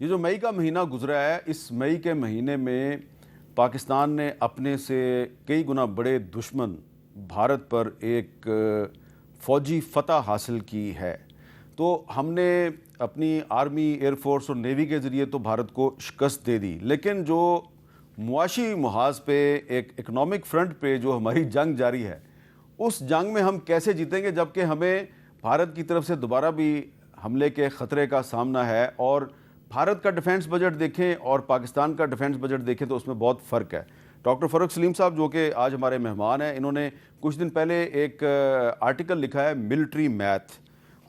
ये जो मई का महीना गुजरा है, इस मई के महीने में पाकिस्तान ने अपने से कई गुना बड़े दुश्मन भारत पर एक फ़ौजी फतह हासिल की है। तो हमने अपनी आर्मी, एयरफोर्स और नेवी के ज़रिए तो भारत को शिकस्त दे दी, लेकिन जो मुआशी मुहाज पे एक इकनॉमिक फ्रंट पे जो हमारी जंग जारी है, उस जंग में हम कैसे जीतेंगे जबकि हमें भारत की तरफ से दोबारा भी हमले के ख़तरे का सामना है। और भारत का डिफेंस बजट देखें और पाकिस्तान का डिफेंस बजट देखें तो उसमें बहुत फ़र्क है। डॉक्टर फ़ारूक सलीम साहब जो कि आज हमारे मेहमान हैं, इन्होंने कुछ दिन पहले एक आर्टिकल लिखा है मिलिट्री मैथ।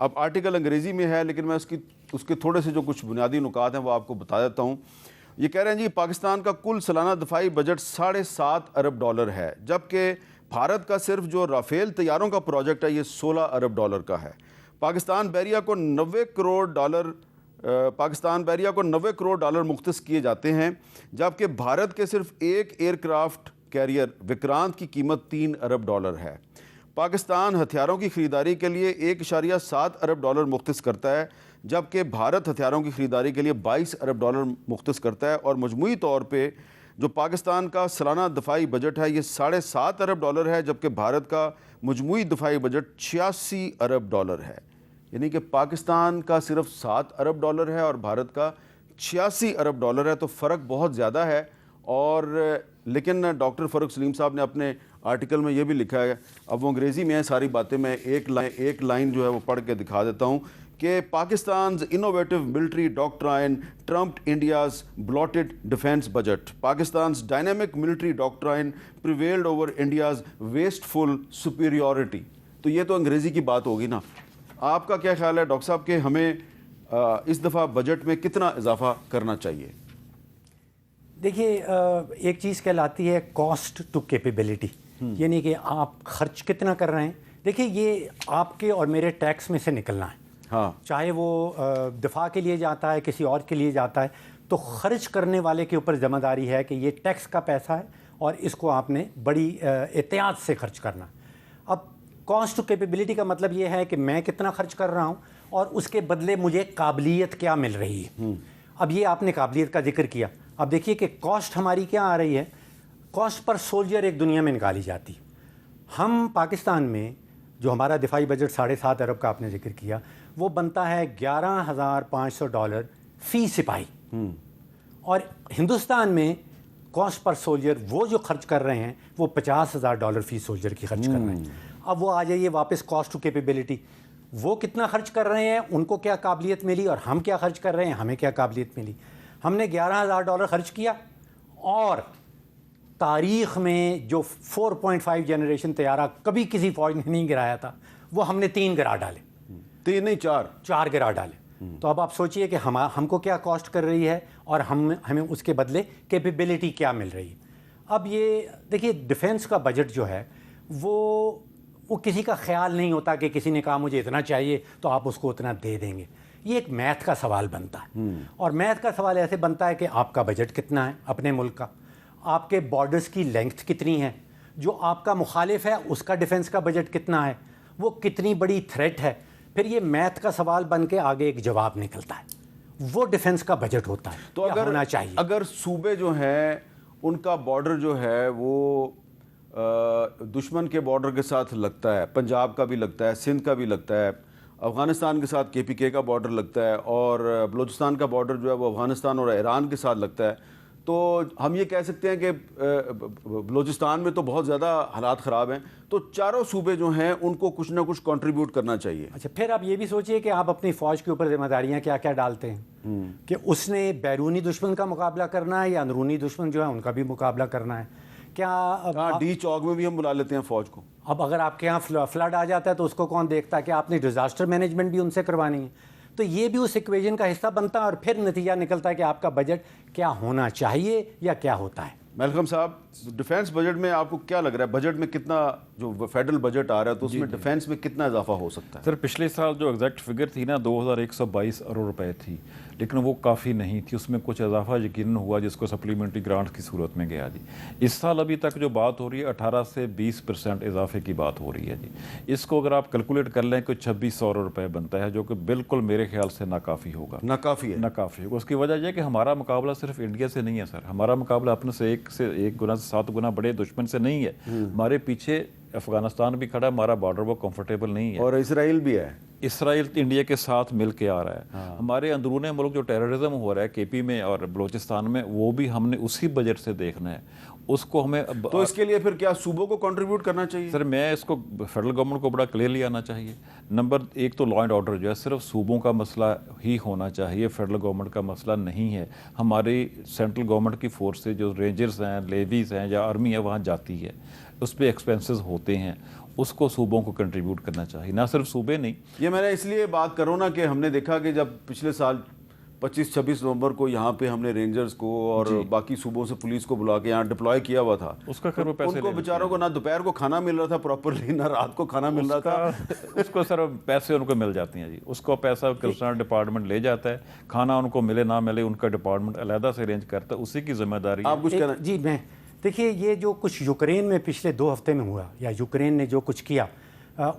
अब आर्टिकल अंग्रेज़ी में है, लेकिन मैं उसके थोड़े से जो कुछ बुनियादी नुकात हैं वो आपको बता देता हूँ। ये कह रहे हैं जी, पाकिस्तान का कुल सालाना दिफाई बजट $7.5 अरब है, जबकि भारत का सिर्फ जो राफेल तैयारों का प्रोजेक्ट है ये $16 अरब का है। पाकिस्तान बहरिया को 90 करोड़ डॉलर मुख्तस किए जाते हैं, जबकि भारत के सिर्फ एक एयरक्राफ्ट कैरियर विक्रांत की कीमत $3 अरब है। पाकिस्तान हथियारों की ख़रीदारी के लिए $1.7 अरब मुख्तस करता है, जबकि भारत हथियारों की ख़रीदारी के लिए $22 अरब मुख्तस करता है। और मजमूई तौर पे जो पाकिस्तान का सालाना दिफाई बजट है ये $7.5 अरब है, जबकि भारत का मजमूई दिफाई बजट $86 अरब है। यानी कि पाकिस्तान का सिर्फ $7 अरब है और भारत का $86 अरब है, तो फ़र्क बहुत ज़्यादा है। और लेकिन डॉक्टर फ़ारूक सलीम साहब ने अपने आर्टिकल में ये भी लिखा है, अब वो अंग्रेज़ी में है सारी बातें, मैं एक लाइन जो है वो पढ़ के दिखा देता हूँ कि Pakistan innovative military doctrine trumped India's blotted defence budget, Pakistan dynamic military doctrine prevailed over India's wasteful superiority. तो ये तो अंग्रेज़ी की बात होगी ना। आपका क्या ख्याल है डॉक्टर साहब कि हमें इस दफ़ा बजट में कितना इजाफा करना चाहिए? देखिए, एक चीज़ कहलाती है कॉस्ट टू कैपेबिलिटी, यानी कि आप खर्च कितना कर रहे हैं। देखिए, ये आपके और मेरे टैक्स में से निकलना है। हाँ, चाहे वो दिफा के लिए जाता है, किसी और के लिए जाता है, तो खर्च करने वाले के ऊपर जिम्मेदारी है कि ये टैक्स का पैसा है और इसको आपने बड़ी एहतियात से खर्च करना। अब कॉस्ट टू कैपेबिलिटी का मतलब ये है कि मैं कितना खर्च कर रहा हूँ और उसके बदले मुझे काबिलियत क्या मिल रही है। अब ये आपने काबिलियत का जिक्र किया। अब देखिए कि कॉस्ट हमारी क्या आ रही है। कॉस्ट पर सोल्जर एक दुनिया में निकाली जाती। हम पाकिस्तान में जो हमारा दिफाई बजट $7.5 अरब का आपने जिक्र किया, वो बनता है $11,500 फ़ी सिपाही। और हिंदुस्तान में कॉस्ट पर सोल्जर वो जो खर्च कर रहे हैं वो $50,000 फ़ी सोल्जर की खर्च कर रहे हैं। अब वो आ जाइए वापस कॉस्ट टू कैपेबिलिटी, वो कितना खर्च कर रहे हैं, उनको क्या काबिलियत मिली और हम क्या खर्च कर रहे हैं, हमें क्या काबिलियत मिली। हमने $11,000 खर्च किया और तारीख़ में जो 4.5 जनरेशन तैयारा कभी किसी फ़ौज ने नहीं गिराया था, वो हमने 3 गिरा डाले। 3 नहीं 4 गिरा डाले। तो अब आप सोचिए कि हमको क्या कॉस्ट कर रही है और हमें उसके बदले कैपेबिलिटी क्या मिल रही है। अब ये देखिए, डिफेंस का बजट जो है वो किसी का ख्याल नहीं होता कि किसी ने कहा मुझे इतना चाहिए तो आप उसको उतना दे देंगे। ये एक मैथ का सवाल बनता है। और मैथ का सवाल ऐसे बनता है कि आपका बजट कितना है अपने मुल्क का, आपके बॉर्डर्स की लेंथ कितनी है, जो आपका मुखालिफ है उसका डिफेंस का बजट कितना है, वो कितनी बड़ी थ्रेट है। फिर ये मैथ का सवाल बन के आगे एक जवाब निकलता है, वो डिफेंस का बजट होता है। तो अगर होना चाहिए। अगर सूबे जो हैं उनका बॉर्डर जो है वो दुश्मन के बॉर्डर के साथ लगता है, पंजाब का भी लगता है, सिंध का भी लगता है, अफ़गानिस्तान के साथ KPK का बॉर्डर लगता है, और बलूचिस्तान का बॉर्डर जो है वो अफ़गानिस्तान और ईरान के साथ लगता है, तो हम ये कह सकते हैं कि बलूचिस्तान में तो बहुत ज़्यादा हालात ख़राब हैं, तो चारों सूबे जो हैं उनको कुछ ना कुछ कंट्रीब्यूट करना चाहिए। अच्छा, फिर आप ये भी सोचिए कि आप अपनी फ़ौज के ऊपर जिम्मेदारियाँ क्या क्या डालते हैं कि उसने बैरूनी दुश्मन का मुकाबला करना है या अंदरूनी दुश्मन जो है उनका भी मुकाबला करना है। क्या डी चौक में भी हम बुला लेते हैं फ़ौज को। अब अगर आपके यहाँ फ्लड आ जाता है तो उसको कौन देखता है कि आपने डिज़ास्टर मैनेजमेंट भी उनसे करवानी है। तो ये भी उस इक्वेशन का हिस्सा बनता है और फिर नतीजा निकलता है कि आपका बजट क्या होना चाहिए या क्या होता है। मेलकम साहब, डिफेंस बजट में आपको क्या लग रहा है, बजट में कितना, जो फेडरल बजट आ रहा है तो उसमें डिफेंस में कितना इजाफा हो सकता है? सर, पिछले साल जो एग्जैक्ट फिगर थी ना 2122 अरब रुपए थी, लेकिन वो काफ़ी नहीं थी, उसमें कुछ इजाफा यकीनन हुआ जिसको सप्लीमेंट्री ग्रांट की सूरत में गया जी। इस साल अभी तक जो बात हो रही है 18 से 20% इजाफे की बात हो रही है जी। इसको अगर आप कैलकुलेट कर लें कोई 2600 रुपये बनता है, जो कि बिल्कुल मेरे ख्याल से नाकाफ़ी होगा। नाकाफ़ी है, नाकाफ़ी होगा। उसकी वजह यह कि हमारा मुकाबला सिर्फ इंडिया से नहीं है सर, हमारा मुकाबला अपने से एक गुना से 7 गुना बड़े दुश्मन से नहीं है। हमारे पीछे अफगानिस्तान भी खड़ा है, हमारा बॉर्डर वो कंफर्टेबल नहीं है, और इसराइल भी है। इसराइल इंडिया के साथ मिल के आ रहा है। हमारे अंदरूनी मुल्क जो टेररिज्म हो रहा है केपी में और बलूचिस्तान में, वो भी हमने उसी बजट से देखना है। उसको हमें तो इसके लिए फिर क्या सूबों को कंट्रीब्यूट करना चाहिए? सर मैं इसको फेडरल गवर्नमेंट को बड़ा क्लियरली आना चाहिए। नंबर 1 तो लॉ एंड ऑर्डर जो है सिर्फ सूबों का मसला ही होना चाहिए, फेडरल गवर्नमेंट का मसला नहीं है। हमारी सेंट्रल गवर्नमेंट की फोर्सेज जो रेंजर्स हैं, लेवीज़ हैं या आर्मी है वहाँ जाती है, उस पर एक्सपेंसेस होते हैं, उसको सूबों को कंट्रीब्यूट करना चाहिए, ना सिर्फ सूबे नहीं। ये मैंने इसलिए बात कर रहा हूँ ना कि हमने देखा कि जब पिछले साल 25-26 नवंबर को यहाँ पे हमने रेंजर्स को और बाकी सूबों से पुलिस को बुला के यहाँ डिप्लॉय किया हुआ था, उसका खैर वो पैसे उनको बेचारों को ना दोपहर को खाना मिल रहा था प्रॉपरली, ना रात को खाना मिल रहा था। उसको सर पैसे उनको मिल जाते हैं जी, उसको पैसा कंसर्न डिपार्टमेंट ले जाता है, खाना उनको मिले ना मिले उनका डिपार्टमेंट अलहदा से अरेंज करता है, उसी की जिम्मेदारी है। आप कुछ कहना? जी मैं देखिए, ये जो कुछ यूक्रेन में पिछले 2 हफ्ते में हुआ या यूक्रेन ने जो कुछ किया,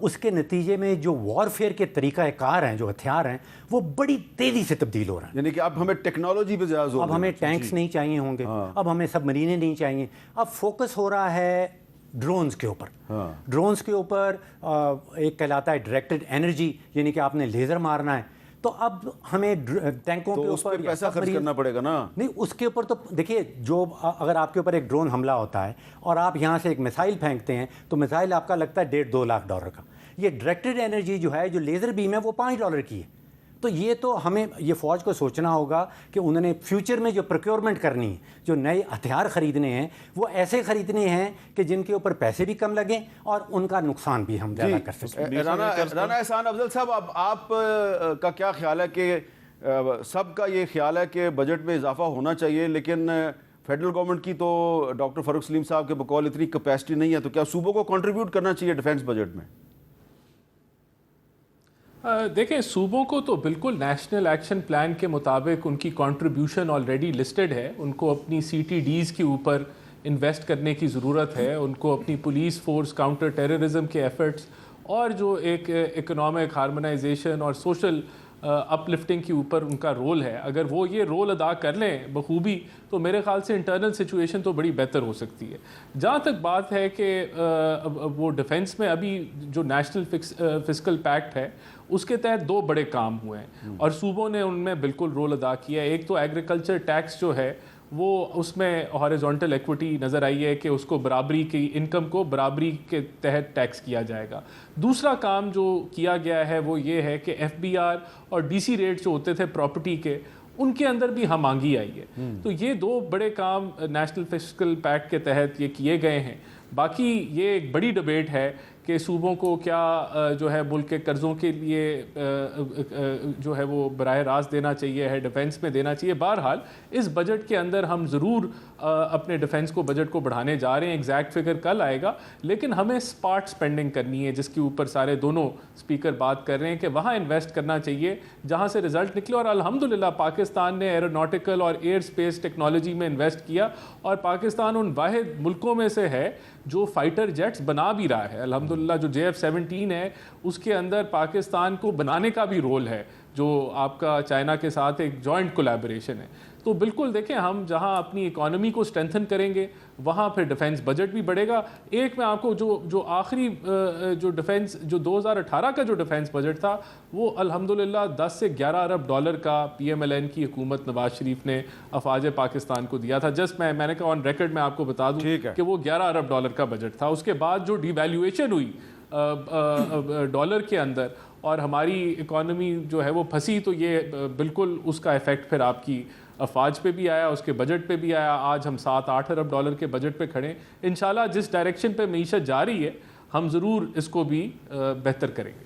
उसके नतीजे में जो वॉरफेयर के तरीक़ाकार हैं, जो हथियार हैं, वो बड़ी तेज़ी से तब्दील हो रहे हैं। यानी कि अब हमें टेक्नोलॉजी पे ज़्यादा जोर अब हमें टैंक्स नहीं चाहिए होंगे, अब हमें सबमरीनें नहीं चाहिए, अब फोकस हो रहा है ड्रोन्स के ऊपर। ड्रोन्स के ऊपर एक कहलाता है डायरेक्टेड एनर्जी, यानी कि आपने लेज़र मारना है, तो अब हमें टैंकों के ऊपर पैसा खर्च करना पड़ेगा ना। नहीं, उसके ऊपर तो देखिए, जो अगर आपके ऊपर एक ड्रोन हमला होता है और आप यहाँ से एक मिसाइल फेंकते हैं, तो मिसाइल आपका लगता है $1.5-2 लाख का। ये डायरेक्टेड एनर्जी जो है, जो लेज़र बीम है, वो $5 की है। तो ये तो हमें ये फ़ौज को सोचना होगा कि उन्होंने फ्यूचर में जो प्रोक्योरमेंट करनी है, जो नए हथियार ख़रीदने हैं, वो ऐसे ख़रीदने हैं कि जिनके ऊपर पैसे भी कम लगें और उनका नुकसान भी हम ज़्यादा कर सकें। राना एहसान अफजल साहब, आप का क्या ख्याल है कि सबका ये ख्याल है कि बजट में इजाफा होना चाहिए, लेकिन फेडरल गवर्नमेंट की तो डॉक्टर फ़ारूक सलीम साहब के बकौल इतनी कैपेसिटी नहीं है, तो क्या सूबों को कंट्रीब्यूट करना चाहिए डिफेंस बजट में? देखें, सूबों को तो बिल्कुल नेशनल एक्शन प्लान के मुताबिक उनकी कंट्रीब्यूशन ऑलरेडी लिस्टेड है। उनको अपनी CTDs के ऊपर इन्वेस्ट करने की ज़रूरत है, उनको अपनी पुलिस फोर्स, काउंटर टेररिज्म के एफर्ट्स और जो एक इकोनॉमिक हार्मोनाइजेशन और सोशल अपलिफ्टिंग के ऊपर उनका रोल है। अगर वो ये रोल अदा कर लें बखूबी, तो मेरे ख्याल से इंटरनल सिचुएशन तो बड़ी बेहतर हो सकती है। जहाँ तक बात है कि वो डिफेंस में अभी जो नेशनल फिस्कल पैक्ट है, उसके तहत 2 बड़े काम हुए हैं और सूबों ने उनमें बिल्कुल रोल अदा किया है। एक तो एग्रीकल्चर टैक्स जो है, वो उसमें हॉरिजॉन्टल इक्विटी नज़र आई है कि उसको बराबरी की इनकम को बराबरी के तहत टैक्स किया जाएगा। दूसरा काम जो किया गया है वो ये है कि FBR और DC रेट जो होते थे प्रॉपर्टी के, उनके अंदर भी हमांगी आई है। तो ये 2 बड़े काम नेशनल फिस्कल पैक्ट के तहत ये किए गए हैं। बाकी ये एक बड़ी डिबेट है कि सूबों को क्या जो है मुल्क के कर्ज़ों के लिए जो है वो बराह रास्त देना चाहिए है, डिफेंस में देना चाहिए। बहरहाल इस बजट के अंदर हम ज़रूर अपने डिफेंस को बजट को बढ़ाने जा रहे हैं। एग्जैक्ट फिगर कल आएगा, लेकिन हमें स्मार्ट स्पेंडिंग करनी है, जिसके ऊपर सारे दोनों स्पीकर बात कर रहे हैं कि वहाँ इन्वेस्ट करना चाहिए जहाँ से रिजल्ट निकले। और अल्हम्दुलिल्लाह पाकिस्तान ने एरोनॉटिकल और एयर स्पेस टेक्नोलॉजी में इन्वेस्ट किया और पाकिस्तान उन वाहिद मुल्कों में से है जो फाइटर जेट्स बना भी रहा है। अल्हम्दुलिल्लाह जो JF-17 है, उसके अंदर पाकिस्तान को बनाने का भी रोल है, जो आपका चाइना के साथ एक जॉइंट कोलैबोरेशन है। तो बिल्कुल देखें, हम जहां अपनी इकोनॉमी को स्ट्रेंथन करेंगे वहां फिर डिफेंस बजट भी बढ़ेगा। एक मैं आपको जो आखिरी जो डिफेंस जो 2018 का जो डिफेंस बजट था, वो अल्हम्दुलिल्लाह 10 से 11 अरब डॉलर का PMLN की हुकूमत नवाज शरीफ ने अफवाज पाकिस्तान को दिया था। जस्ट मैंने कहा ऑन रिकॉर्ड मैं आपको बता दूं कि वो 11 अरब डॉलर का बजट था। उसके बाद जो डिवैल्यूएशन हुई डॉलर के अंदर और हमारी इकोनॉमी जो है वो फंसी, तो ये बिल्कुल उसका इफ़ेक्ट फिर आपकी अफवाज पे भी आया, उसके बजट पे भी आया। आज हम 7-8 अरब डॉलर के बजट पे खड़े। इंशाल्लाह जिस डायरेक्शन पे मीशत जा रही है, हम ज़रूर इसको भी बेहतर करेंगे।